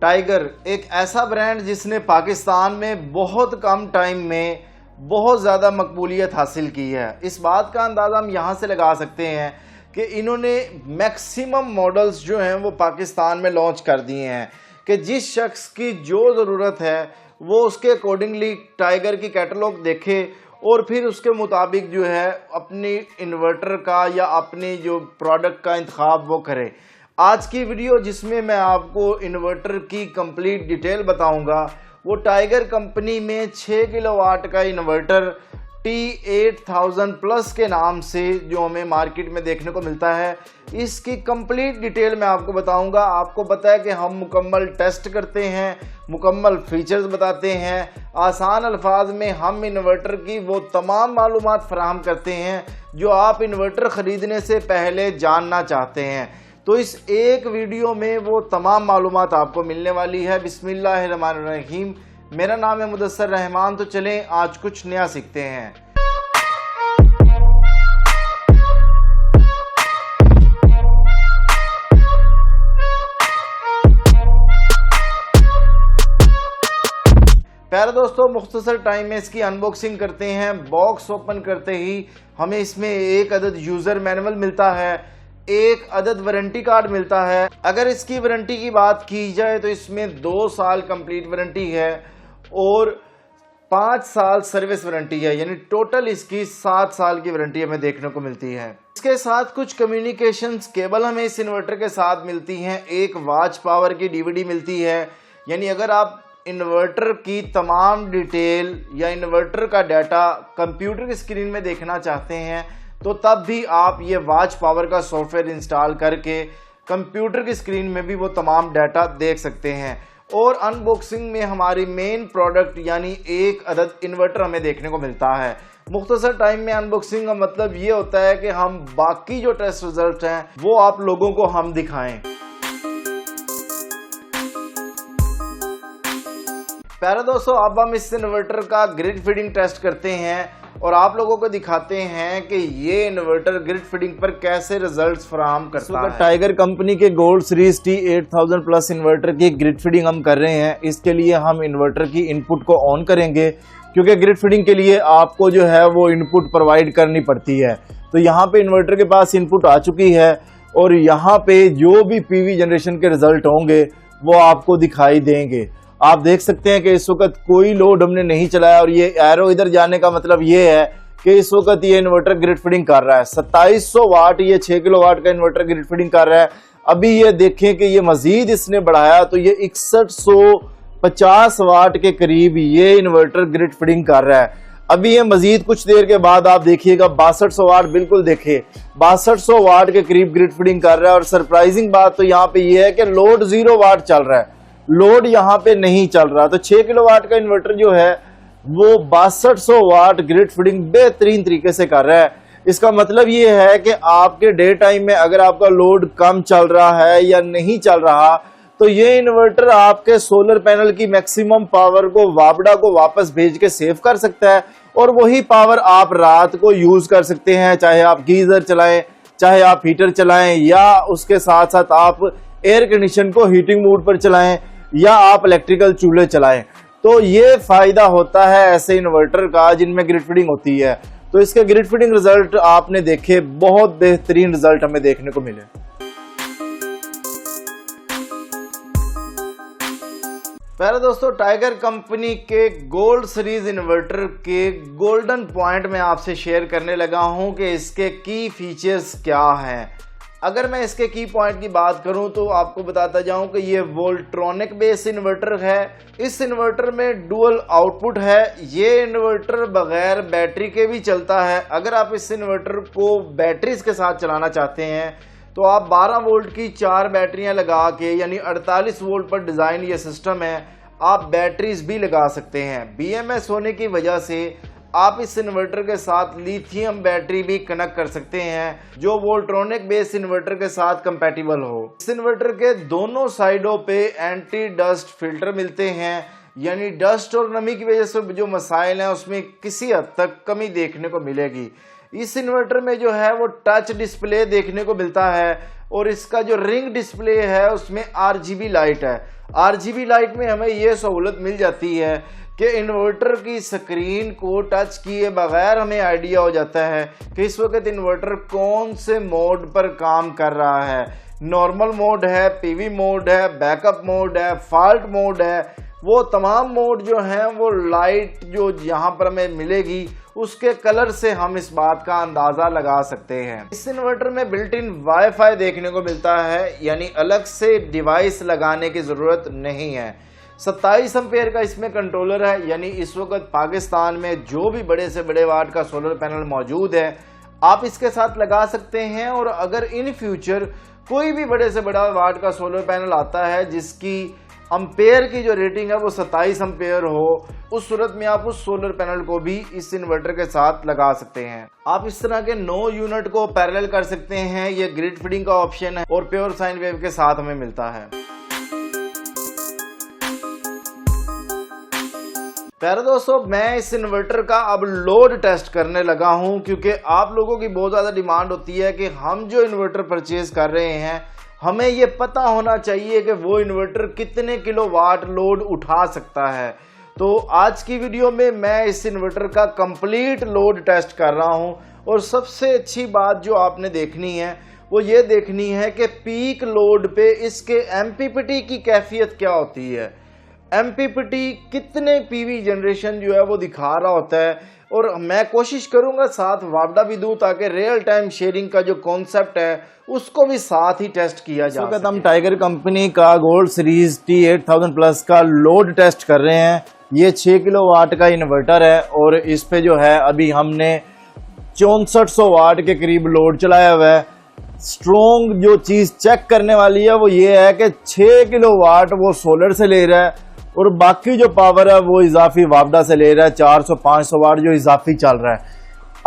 Tiger एक ऐसा brand जिसने पाकिस्तान में बहुत कम टाइम में बहुत ज़्यादा मकबूलियत हासिल की है। इस बात का अंदाज़ा हम यहाँ से लगा सकते हैं कि इन्होंने मैक्सिमम मॉडल्स जो हैं वो पाकिस्तान में लॉन्च कर दिए हैं कि जिस शख्स की जो ज़रूरत है वो उसके अकॉर्डिंगली टाइगर की कैटलॉग देखे और फिर उसके मुताबिक जो है अपनी इन्वर्टर का या अपनी जो प्रोडक्ट का इंतखाब वो करे। आज की वीडियो जिसमें मैं आपको इन्वर्टर की कंप्लीट डिटेल बताऊंगा वो टाइगर कंपनी में 6 किलोवाट का इन्वर्टर T8000 प्लस के नाम से जो हमें मार्केट में देखने को मिलता है, इसकी कंप्लीट डिटेल मैं आपको बताऊंगा। आपको पता है कि हम मुकम्मल टेस्ट करते हैं, मुकम्मल फीचर्स बताते हैं, आसान अल्फाज में हम इन्वर्टर की वो तमाम मालूमात फराहम करते हैं जो आप इन्वर्टर ख़रीदने से पहले जानना चाहते हैं। तो इस एक वीडियो में वो तमाम मालूमात आपको मिलने वाली है। बिस्मिल्लाहिर्रहमानिर्रहीम। मेरा नाम है मुदस्सर रहमान। तो चलें आज कुछ नया सीखते हैं। प्यारे दोस्तों, मुख्तसर टाइम में इसकी अनबॉक्सिंग करते हैं। बॉक्स ओपन करते ही हमें इसमें एक अदद यूज़र मैनुअल मिलता है, एक अदद वारंटी कार्ड मिलता है। अगर इसकी वारंटी की बात की जाए तो इसमें 2 साल कंप्लीट वारंटी है और 5 साल सर्विस वारंटी है, यानी टोटल इसकी 7 साल की वारंटी हमें देखने को मिलती है। इसके साथ कुछ कम्युनिकेशंस केबल हमें इस इन्वर्टर के साथ मिलती हैं, एक वॉच पावर की DVD मिलती है, यानी अगर आप इन्वर्टर की तमाम डिटेल या इन्वर्टर का डाटा कंप्यूटर की स्क्रीन में देखना चाहते हैं तो तब भी आप ये वॉच पावर का सॉफ्टवेयर इंस्टॉल करके कंप्यूटर की स्क्रीन में भी वो तमाम डाटा देख सकते हैं। और अनबॉक्सिंग में हमारी मेन प्रोडक्ट यानी एक अदद इन्वर्टर हमें देखने को मिलता है। मुख्तसर टाइम में अनबॉक्सिंग का मतलब ये होता है कि हम बाकी जो टेस्ट रिजल्ट हैं वो आप लोगों को हम दिखाएं। प्यारे दोस्तों, अब हम इस इन्वर्टर का ग्रिड फीडिंग टेस्ट करते हैं और आप लोगों को दिखाते हैं कि ये इन्वर्टर ग्रिड फीडिंग पर कैसे रिजल्ट्स फराहम करता है। टाइगर कंपनी के gold series T8000 plus inverter की ग्रिड फीडिंग हम कर रहे हैं। इसके लिए हम इन्वर्टर की इनपुट को ऑन करेंगे क्योंकि ग्रिड फीडिंग के लिए आपको जो है वो इनपुट प्रोवाइड करनी पड़ती है। तो यहाँ पे इन्वर्टर के पास इनपुट आ चुकी है और यहाँ पे जो भी PV जनरेशन के रिजल्ट होंगे वो आपको दिखाई देंगे। आप देख सकते हैं कि इस वक्त कोई लोड हमने नहीं चलाया और ये एरो इधर जाने का मतलब ये है कि इस वक्त ये इन्वर्टर ग्रिड फीडिंग कर रहा है। 2700 वाट ये 6 किलोवाट का इन्वर्टर ग्रिड फीडिंग कर रहा है। अभी ये देखें कि ये मजीद इसने बढ़ाया तो ये 6150 वाट के करीब ये इन्वर्टर ग्रिड फीडिंग कर रहा है। अभी ये मजीद कुछ देर के बाद आप देखिएगा 6200 वाट, बिल्कुल देखिए 6200 वाट के करीब ग्रिड फीडिंग कर रहा है। और सरप्राइजिंग बात तो यहाँ पे ये है कि लोड 0 वाट चल रहा है, लोड यहाँ पे नहीं चल रहा। तो 6 किलोवाट का इन्वर्टर जो है वो 6200 वाट ग्रिड फीडिंग बेहतरीन तरीके से कर रहा है। इसका मतलब ये है कि आपके डे टाइम में अगर आपका लोड कम चल रहा है या नहीं चल रहा तो ये इन्वर्टर आपके सोलर पैनल की मैक्सिमम पावर को वापडा को वापस भेज के सेव कर सकता है और वही पावर आप रात को यूज कर सकते हैं, चाहे आप गीजर चलाएं, चाहे आप हीटर चलाएं या उसके साथ साथ आप एयर कंडीशन को हीटिंग मोड पर चलाएं या आप इलेक्ट्रिकल चूल्हे चलाएं। तो ये फायदा होता है ऐसे इन्वर्टर का जिनमें ग्रिड फीडिंग होती है। तो इसके ग्रिड फीडिंग रिजल्ट आपने देखे, बहुत बेहतरीन रिजल्ट हमें देखने को मिले। पहले दोस्तों, टाइगर कंपनी के गोल्ड सीरीज इन्वर्टर के गोल्डन पॉइंट में आपसे शेयर करने लगा हूं कि इसके की फीचर्स क्या हैं। अगर मैं इसके की पॉइंट की बात करूं तो आपको बताता जाऊं कि ये वोल्ट्रॉनिक बेस इन्वर्टर है। इस इन्वर्टर में डुअल आउटपुट है। ये इन्वर्टर बगैर बैटरी के भी चलता है। अगर आप इस इन्वर्टर को बैटरीज के साथ चलाना चाहते हैं तो आप 12 वोल्ट की 4 बैटरियां लगा के, यानी 48 वोल्ट पर डिजाइन ये सिस्टम है, आप बैटरीज भी लगा सकते हैं। BMS होने की वजह से आप इस इन्वर्टर के साथ लिथियम बैटरी भी कनेक्ट कर सकते हैं जो वोल्ट्रॉनिक बेस इन्वर्टर के साथ कंपैटिबल हो। इस इन्वर्टर के दोनों साइडों पे एंटी डस्ट फिल्टर मिलते हैं, यानी डस्ट और नमी की वजह से जो मसाइल हैं उसमें किसी हद तक कमी देखने को मिलेगी। इस इन्वर्टर में जो है वो टच डिस्प्ले देखने को मिलता है। और इसका जो रिंग डिस्प्ले है उसमें RGB लाइट है। RGB लाइट में हमें ये सहूलत मिल जाती है कि इन्वर्टर की स्क्रीन को टच किए बगैर हमें आइडिया हो जाता है कि इस वक्त इन्वर्टर कौन से मोड पर काम कर रहा है। नॉर्मल मोड है, PV मोड है, बैकअप मोड है, फॉल्ट मोड है, वो तमाम मोड जो हैं वो लाइट जो यहाँ पर हमें मिलेगी उसके कलर से हम इस बात का अंदाज़ा लगा सकते हैं। इस इन्वर्टर में बिल्ट इन वाईफाई देखने को मिलता है, यानी अलग से डिवाइस लगाने की ज़रूरत नहीं है। 27 एम्पेयर का इसमें कंट्रोलर है, यानी इस वक्त पाकिस्तान में जो भी बड़े से बड़े वाट का सोलर पैनल मौजूद है आप इसके साथ लगा सकते हैं। और अगर इन फ्यूचर कोई भी बड़े से बड़ा वाट का सोलर पैनल आता है जिसकी अम्पेयर की जो रेटिंग है वो 27 एम्पेयर हो, उस सूरत में आप उस सोलर पैनल को भी इस इन्वर्टर के साथ लगा सकते हैं। आप इस तरह के 9 यूनिट को पैरेलल कर सकते हैं। ये ग्रिड फीडिंग का ऑप्शन है और प्योर साइन वेव के साथ हमें मिलता है। प्यारे दोस्तों, मैं इस इन्वर्टर का अब लोड टेस्ट करने लगा हूं, क्योंकि आप लोगों की बहुत ज़्यादा डिमांड होती है कि हम जो इन्वर्टर परचेज कर रहे हैं हमें ये पता होना चाहिए कि वो इन्वर्टर कितने किलोवाट लोड उठा सकता है। तो आज की वीडियो में मैं इस इन्वर्टर का कंप्लीट लोड टेस्ट कर रहा हूं। और सबसे अच्छी बात जो आपने देखनी है वो ये देखनी है कि पीक लोड पे इसके MPPT की कैफियत क्या होती है। MPPT कितने PV जनरेशन जो है वो दिखा रहा होता है। और मैं कोशिश करूंगा साथ वापडा भी दूं ताकि रियल टाइम शेयरिंग का जो कॉन्सेप्ट है उसको भी साथ ही टेस्ट किया जा सके। हम टाइगर कंपनी का गोल्ड सीरीज T8000 प्लस का लोड टेस्ट कर रहे हैं। ये 6 किलोवाट का इन्वर्टर है और इस पे जो है अभी हमने 6400 वाट के करीब लोड चलाया हुआ है। स्ट्रोंग जो चीज चेक करने वाली है वो ये है कि 6 किलोवाट वो सोलर से ले रहा है और बाकी जो पावर है वो इजाफी वापडा से ले रहा है। 400-500 वाट जो इजाफी चल रहा है।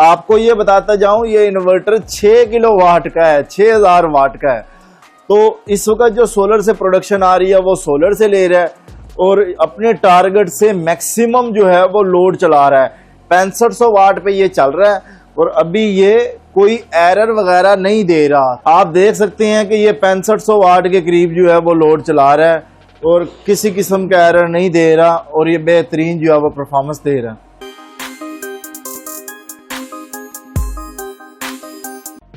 आपको ये बताता जाऊं, ये इन्वर्टर 6 किलोवाट का है, 6000 वाट का है। तो इस वक्त जो सोलर से प्रोडक्शन आ रही है वो सोलर से ले रहा है और अपने टारगेट से मैक्सिमम जो है वो लोड चला रहा है। 6500 वाट पे ये चल रहा है और अभी ये कोई एरर वगैरह नहीं दे रहा। आप देख सकते हैं कि ये 6500 वाट के करीब जो है वो लोड चला रहा है और किसी किस्म का एरर नहीं दे रहा और ये बेहतरीन जो है वो परफॉर्मेंस दे रहा है।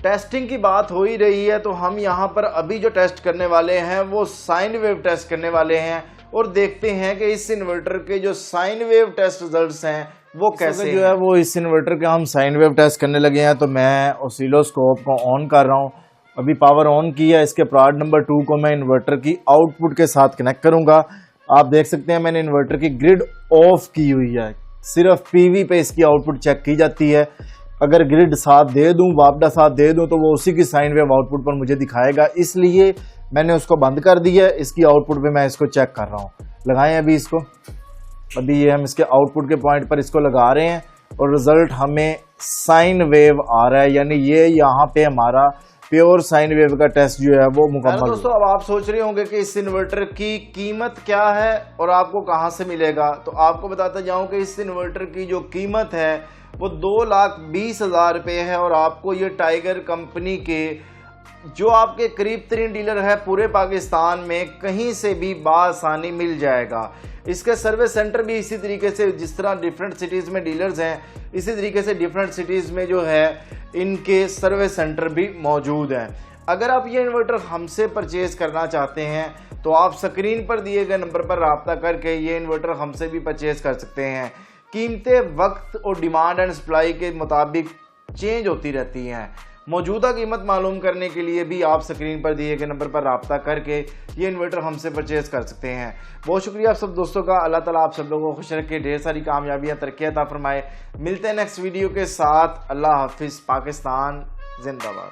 टेस्टिंग की बात हो ही रही है तो हम यहाँ पर अभी जो टेस्ट करने वाले हैं वो साइन वेव टेस्ट करने वाले हैं और देखते हैं कि इस इन्वर्टर के जो साइन वेव टेस्ट रिजल्ट्स हैं वो कैसे जो है वो इस इन्वर्टर के हम साइन वेव टेस्ट करने लगे हैं। तो मैं ऑसिलोस्कोप को ऑन कर रहा हूँ। अभी पावर ऑन किया। इसके पार्ट नंबर 2 को मैं इन्वर्टर की आउटपुट के साथ कनेक्ट करूंगा। आप देख सकते हैं मैंने इन्वर्टर की ग्रिड ऑफ की हुई है, सिर्फ PV पे इसकी आउटपुट चेक की जाती है। अगर ग्रिड साथ दे दूं, वापडा साथ दे दूं तो वो उसी की साइन वेव आउटपुट पर मुझे दिखाएगा, इसलिए मैंने उसको बंद कर दिया। इसकी आउटपुट पे मैं इसको चेक कर रहा हूँ। लगाएं अभी इसको। अभी ये हम इसके आउटपुट के पॉइंट पर इसको लगा रहे हैं और रिजल्ट हमें साइन वेव आ रहा है, यानी ये यहाँ पे हमारा प्योर साइन वेव का टेस्ट जो है वो मुकम्मल। दोस्तों, अब आप सोच रहे होंगे कि इस इन्वर्टर की कीमत क्या है और आपको कहां से मिलेगा। तो आपको बताता जाऊं कि इस इन्वर्टर की जो कीमत है वो 2,20,000 रुपये है और आपको ये टाइगर कंपनी के जो आपके करीब तरीन डीलर है पूरे पाकिस्तान में कहीं से भी बासानी मिल जाएगा। इसके सर्विस सेंटर भी इसी तरीके से, जिस तरह डिफरेंट सिटीज़ में डीलर्स हैं इसी तरीके से डिफरेंट सिटीज़ में जो है इनके सर्विस सेंटर भी मौजूद हैं। अगर आप ये इन्वर्टर हमसे परचेज करना चाहते हैं तो आप स्क्रीन पर दिए गए नंबर पर रब्ता करके ये इन्वर्टर हमसे भी परचेज कर सकते हैं। कीमतें वक्त और डिमांड एंड सप्लाई के मुताबिक चेंज होती रहती हैं। मौजूदा कीमत मालूम करने के लिए भी आप स्क्रीन पर दिए गए नंबर पर रब्ता करके ये इन्वर्टर हमसे परचेज कर सकते हैं। बहुत शुक्रिया आप सब दोस्तों का। अल्लाह ताला आप सब लोगों को खुश रखे, ढेर सारी कामयाबियां, तरक्की अता फरमाए। मिलते हैं नेक्स्ट वीडियो के साथ। अल्लाह हाफिज़। पाकिस्तान जिंदाबाद।